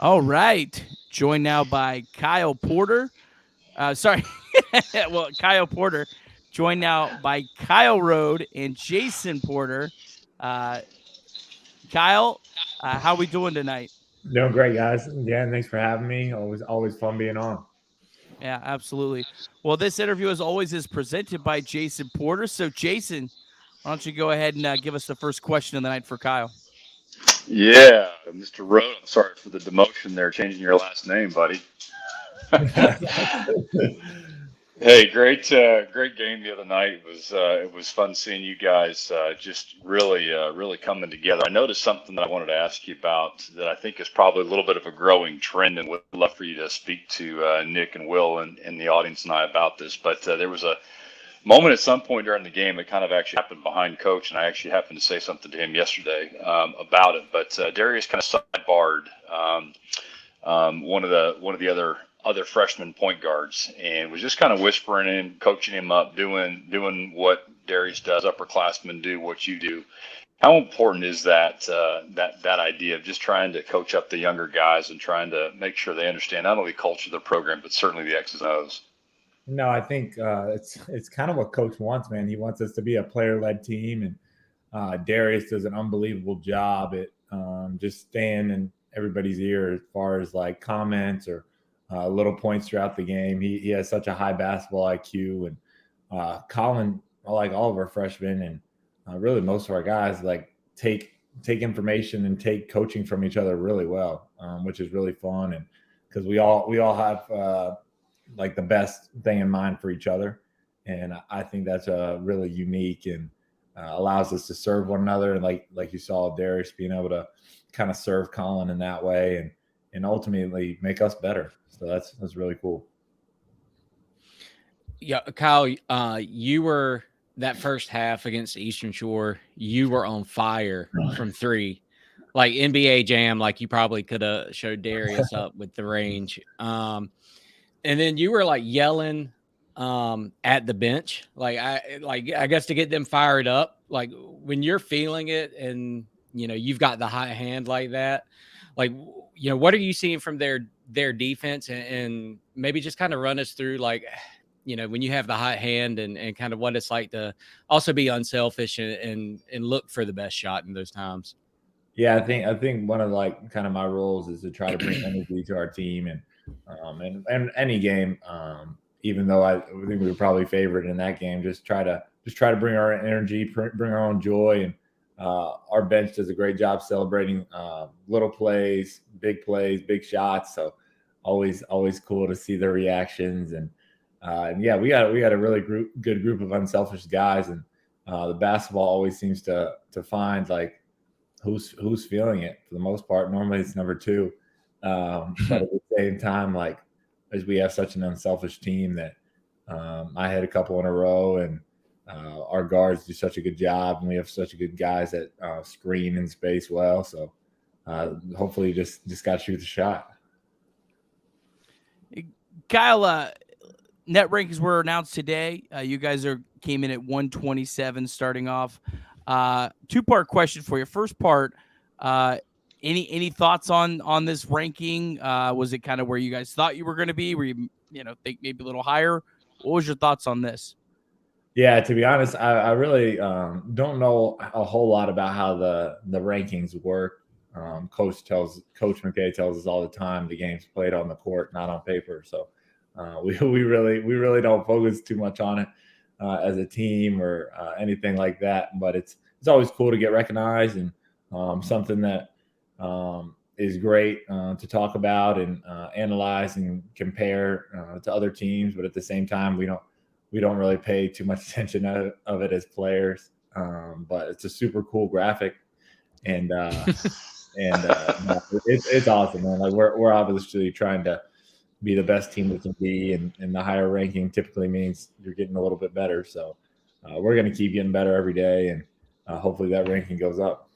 All right. Joined now by Kyle Porter. Sorry. Well, Kyle Porter. Joined now by Kyle Rode and Jason Porter. Uh, Kyle, how we doing tonight? Doing great, guys. Yeah, thanks for having me. Always fun being on. Yeah, absolutely. Well, this interview, as always, is presented by Jason Porter. So, Jason, why don't you go ahead and give us the first question of the night for Kyle? Yeah, Mr. Rowe, I'm sorry for the demotion there, changing your last name, buddy. Hey, great game the other night. It was fun seeing you guys just really coming together. I noticed something that I wanted to ask you about that I think is probably a little bit of a growing trend, and would love for you to speak to Nick and Will and the audience and I about this. But there was a moment at some point during the game that kind of actually happened behind coach, and I actually happened to say something to him yesterday about it. But Darius kind of sidebarred one of the other freshman point guards, and was just kind of whispering in, coaching him up, doing what Darius does, upperclassmen do what you do. How important is that idea of just trying to coach up the younger guys and trying to make sure they understand not only the culture of the program but certainly the X's and O's? No, I think it's kind of what Coach wants, man. He wants us to be a player-led team, and Darius does an unbelievable job at just staying in everybody's ear as far as like comments or little points throughout the game. He has such a high basketball IQ, and Colin, like all of our freshmen, and really most of our guys, like take information and take coaching from each other really well, which is really fun, and because we all have like the best thing in mind for each other, and I think that's really unique and allows us to serve one another, and like you saw Darius being able to kind of serve Colin in that way, and ultimately make us better. So that's really cool. Yeah, Kyle, you were that first half against Eastern Shore. You were on fire from three, like NBA Jam. Like you probably could have showed Darius up with the range. And then you were like yelling at the bench, I guess to get them fired up. Like when you're feeling it, and you've got the hot hand like that. Like what are you seeing from their defense, and maybe just kind of run us through like when you have the hot hand, and kind of what it's like to also be unselfish and look for the best shot in those times. Yeah, I think one of like kind of my roles is to try to bring energy to our team, and any game. Even though I think we were probably favored in that game, just try to bring our energy, bring our own joy, and our bench does a great job celebrating little plays, big shots. So always cool to see their reactions, and yeah, we got a really good group of unselfish guys, and the basketball always seems to find like who's feeling it for the most part. Normally it's number two, but at the same time, like as we have such an unselfish team that I had a couple in a row, and our guards do such a good job, and we have such a good guys that screen in space well. So hopefully, just got to shoot the shot. Kyle, net rankings were announced today. You guys came in at 127 starting off. Two-part question for you. First part, any thoughts on this ranking? Was it kind of where you guys thought you were going to be? Were you think maybe a little higher? What was your thoughts on this? Yeah, to be honest, I really don't know a whole lot about how the rankings work. Coach McKay tells us all the time the game's played on the court, not on paper. So we really don't focus too much on it as a team or anything like that. But it's always cool to get recognized, and something that is great to talk about and analyze and compare to other teams. But at the same time, we don't really pay too much attention of it as players. But it's a super cool graphic, and no, it's awesome, man. Like we're obviously trying to be the best team we can be, and the higher ranking typically means you're getting a little bit better. So we're going to keep getting better every day, and hopefully that ranking goes up.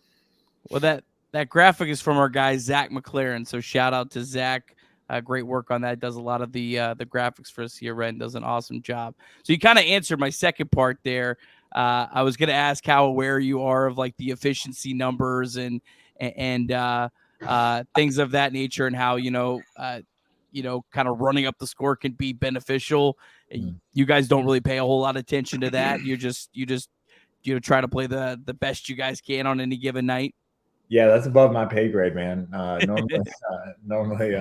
Well, that graphic is from our guy Zach McLaren. So shout out to Zach. Great work on that. Does a lot of the graphics for us here. Ren does an awesome job. So you kind of answered my second part there. I was going to ask how aware you are of like the efficiency numbers and things of that nature, and how kind of running up the score can be beneficial. You guys don't really pay a whole lot of attention to that. You just try to play the best you guys can on any given night. Yeah, that's above my pay grade, man. Normally,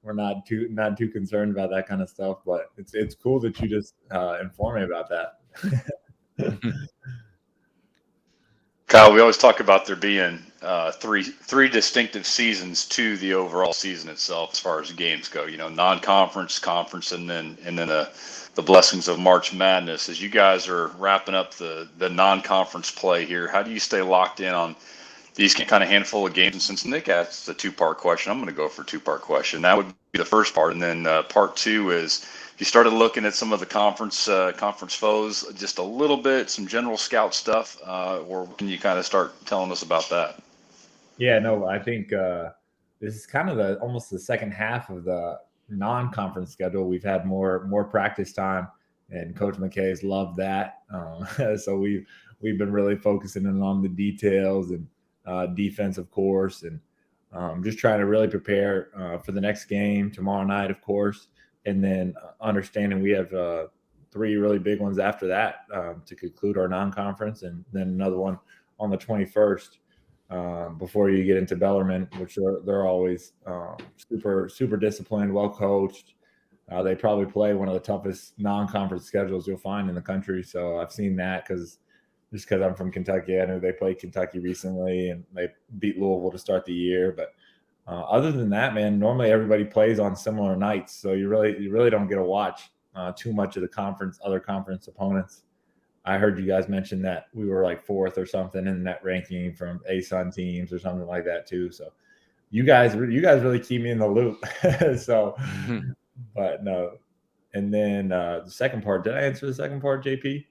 we're not too concerned about that kind of stuff, but it's cool that you just inform me about that. Kyle, we always talk about there being three distinctive seasons to the overall season itself, as far as games go. Non-conference, conference, and then the blessings of March Madness. As you guys are wrapping up the non-conference play here, how do you stay locked in on these kind of handful of games? And since Nick asked a two-part question, I'm going to go for a two-part question. That would be the first part, and then part two is, you started looking at some of the conference foes just a little bit, some general scout stuff, or can you kind of start telling us about that? Yeah, no, I think this is kind of almost the second half of the non-conference schedule. We've had more practice time, and Coach McKay's loved that. So we've been really focusing in on the details and defense, of course, and just trying to really prepare for the next game tomorrow night, of course. And then understanding we have 3 really big ones after that to conclude our non-conference, and then another one on the 21st before you get into Bellarmine, which they're always super disciplined, well coached. They probably play one of the toughest non-conference schedules you'll find in the country. So I've seen that because I'm from Kentucky. I know they played Kentucky recently, and they beat Louisville to start the year, but other than that, man, normally everybody plays on similar nights, so you really don't get to watch too much of the other conference opponents. I heard you guys mention that we were like 4th or something in that ranking from ASON teams or something like that too. So you guys really keep me in the loop. So, but no. And then the second part, did I answer the second part, JP?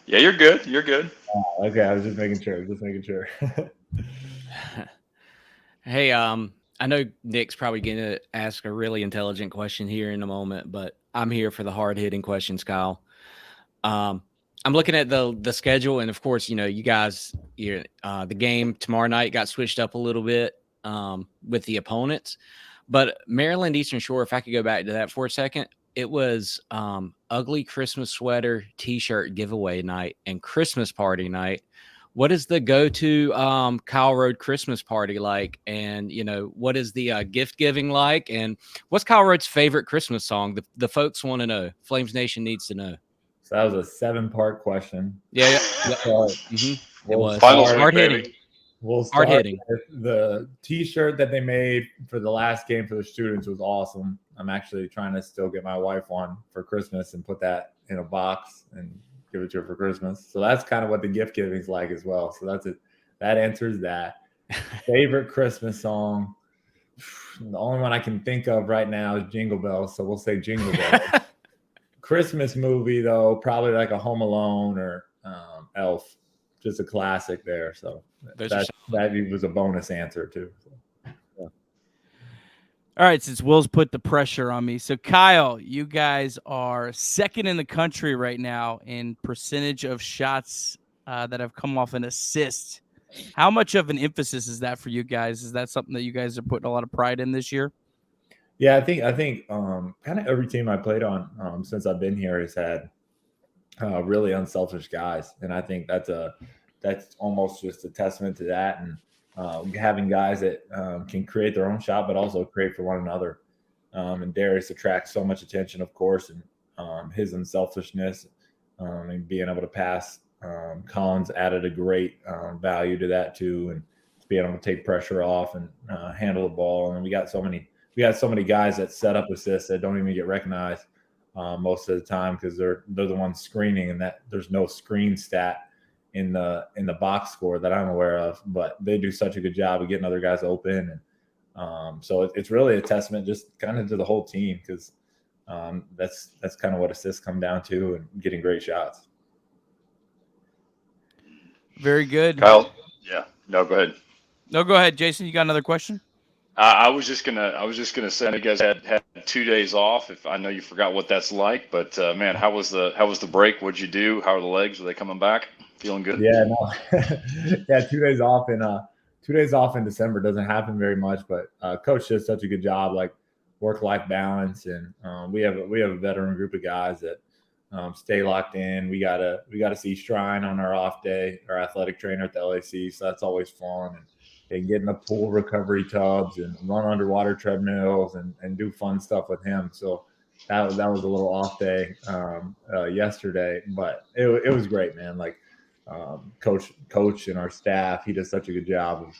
Yeah, you're good. You're good. Okay, I was just making sure. Hey, I know Nick's probably going to ask a really intelligent question here in a moment, but I'm here for the hard-hitting questions, Kyle. I'm looking at the schedule, and of course, you guys, the game tomorrow night got switched up a little bit with the opponents, but Maryland Eastern Shore, if I could go back to that for a second, it was ugly Christmas sweater T-shirt giveaway night and Christmas party night. What is the go-to Kyle Road Christmas party like? And, what is the gift giving like? And what's Kyle Road's favorite Christmas song? The folks want to know. Flames Nation needs to know. So that was a 7-part question. Yeah. Mm-hmm. It was hard hitting. We'll start with the T-shirt that they made for the last game for the students was awesome. I'm actually trying to still get my wife one for Christmas and put that in a box and give it to her for Christmas. So that's kind of what the gift giving is like as well. So that's it. That answers that. Favorite Christmas song. The only one I can think of right now is Jingle Bells. So we'll say Jingle Bells. Christmas movie though, probably like a Home Alone or Elf. Just a classic there. So that was a bonus answer too. So, yeah. All right, since Will's put the pressure on me. So, Kyle, you guys are 2nd in the country right now in percentage of shots that have come off an assist. How much of an emphasis is that for you guys? Is that something that you guys are putting a lot of pride in this year? Yeah, I think kind of every team I played on since I've been here has had really unselfish guys, and I think that's almost just a testament to that, and having guys that can create their own shot but also create for one another. And Darius attracts so much attention, of course, and his unselfishness and being able to pass. Collins added a great value to that too, and being able to take pressure off and handle the ball. And we got so many guys that set up assists that don't even get recognized most of the time because they're the ones screening, and that there's no screen stat in the box score that I'm aware of, but they do such a good job of getting other guys open. And so it's really a testament just kind of to the whole team, because that's kind of what assists come down to, and getting great shots. Very good. Kyle, yeah. No, go ahead. No, go ahead, Jason. You got another question? I was just gonna say, you guys had 2 days off. If I know you forgot what that's like, but man, how was the break? What'd you do? How are the legs? Are they coming back? Feeling good? Yeah, no, yeah, 2 days off, and 2 days off in December doesn't happen very much, but coach does such a good job, like work-life balance, and we have a veteran group of guys that stay locked in. We gotta see Shrine on our off day, our athletic trainer at the LAC, so that's always fun. And get in the pool recovery tubs and run underwater treadmills and do fun stuff with him. So that was a little off day yesterday, but it was great, man. Like coach and our staff, he does such a good job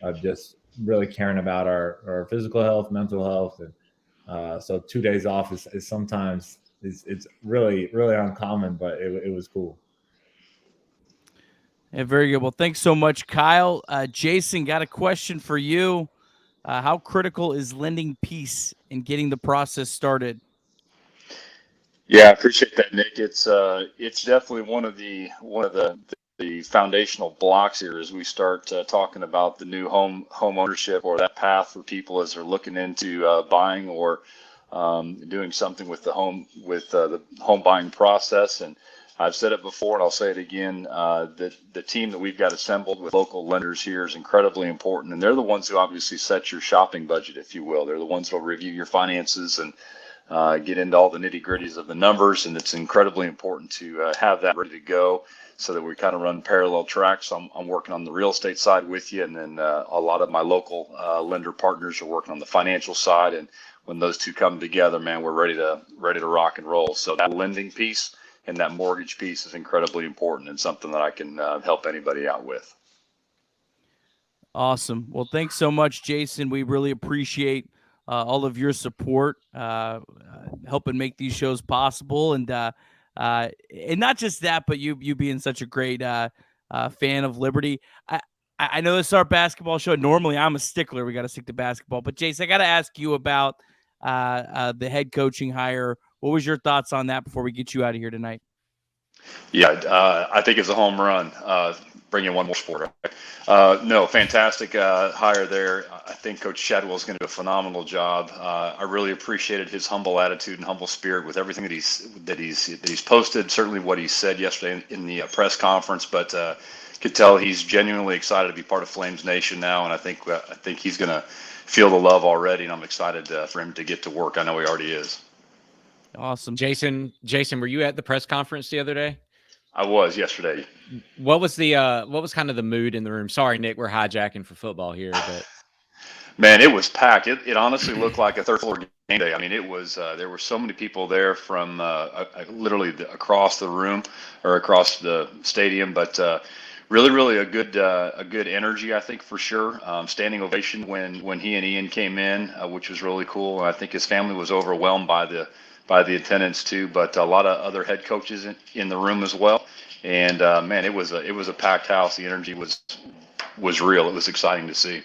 of just really caring about our physical health, mental health, and so 2 days off is sometimes it's really uncommon, but it was cool. Yeah, very good. Well, thanks so much, Kyle. Jason, got a question for you. How critical is lending peace in getting the process started? Yeah, I appreciate that, Nick. It's definitely one of the foundational blocks here as we start talking about the new home ownership, or that path for people as they're looking into buying or doing something with the home buying process. And I've said it before, and I'll say it again, that the team that we've got assembled with local lenders here is incredibly important. And they're the ones who obviously set your shopping budget, if you will. They're the ones who will review your finances and get into all the nitty gritties of the numbers. And it's incredibly important to have that ready to go so that we kind of run parallel tracks. I'm working on the real estate side with you, and then a lot of my local lender partners are working on the financial side. And when those two come together, man, we're ready to rock and roll. So that lending piece and that mortgage piece is incredibly important, and something that I can help anybody out with. Awesome. Well, thanks so much, Jason. We really appreciate all of your support, helping make these shows possible, and not just that, but you being such a great fan of Liberty. I know this is our basketball show. Normally, I'm a stickler. We got to stick to basketball. But Jason, I got to ask you about the head coaching hire. What was your thoughts on that before we get you out of here tonight? Yeah, I think it's a home run. Bring in one more sport. No, fantastic hire there. I think Coach Shadwell is going to do a phenomenal job. I really appreciated his humble attitude and humble spirit with everything that he's posted. Certainly what he said yesterday in the press conference, but could tell he's genuinely excited to be part of Flames Nation now, and I think he's going to feel the love already, and I'm excited for him to get to work. I know he already is. Awesome. Jason, were you at the press conference the other day? I was yesterday. What was kind of the mood in the room? Sorry, Nick, we're hijacking for football here, but man, it was packed. It honestly looked like a third floor game day. I mean, it was there were so many people there from literally across the room or across the stadium, but really a good energy, I think, for sure. Standing ovation when he and Ian came in, which was really cool. And I think his family was overwhelmed by the attendance too, but a lot of other head coaches in the room as well. And man, it was a packed house. The energy was real. It was exciting to see.